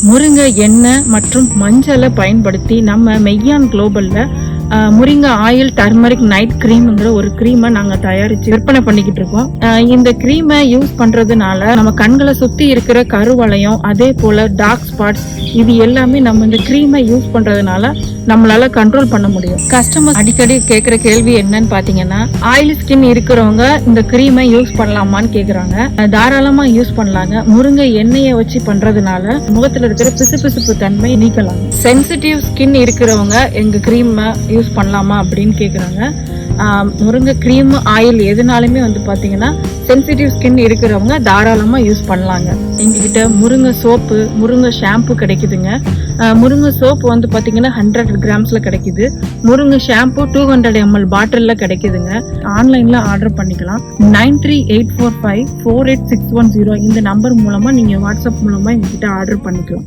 முருங்கை எண்ணெய் மற்றும் மஞ்சளை பயன்படுத்தி நம்ம மெய்யான் குளோபல்ல முருங்கை ஆயில் டர்மரிக் நைட் கிரீம்ங்கிற ஒரு கிரீமை நாங்க தயாரிச்சு விற்பனை பண்ணிக்கிட்டு இருக்கோம். இந்த கிரீமை யூஸ் பண்றதுனால நம்ம கண்களை சுத்தி இருக்கிற கருவளையம், அதே போல டார்க் ஸ்பாட்ஸ், இது எல்லாமே நம்ம இந்த கிரீமை யூஸ் பண்றதுனால நம்மளால கண்ட்ரோல் பண்ண முடியும். கஸ்டமர் அடிக்கடி கேட்கிற கேள்வி என்னன்னு பாத்தீங்கன்னா, ஆயில் ஸ்கின் இருக்கிறவங்க இந்த கிரீமை யூஸ் பண்ணலாமான்னு கேக்குறாங்க. தாராளமா யூஸ் பண்ணலாங்க. முருங்கை எண்ணெயை வச்சு பண்றதுனால முகத்துல இருக்கிற பிசுபிசுப்பு தன்மை நீக்கலாம். சென்சிட்டிவ் ஸ்கின் இருக்கிறவங்க எங்க கிரீமை யூஸ் பண்ணலாமா அப்படின்னு கேக்குறாங்க. முருங்கை கிரீம் ஆயில் எதுனாலுமே பாத்தீங்கன்னா சென்சிட்டிவ் ஸ்கின் இருக்கிறவங்க தாராளமா யூஸ் பண்ணலாங்க. எங்ககிட்ட முருங்கை சோப்பு, முருங்கை ஷாம்பு கிடைக்குதுங்க. முருங்கை சோப்பு பாத்தீங்கன்னா 100 கிராம்ஸ்ல கிடைக்குது. முருங்கை ஷாம்பு 200 ml பாட்டில்ல கிடைக்குதுங்க. ஆன்லைன்ல ஆர்டர் பண்ணிக்கலாம். 9384548610 இந்த நம்பர் மூலமா நீங்க வாட்ஸ்அப் மூலமா எங்ககிட்ட ஆர்டர் பண்ணிக்கலாம்.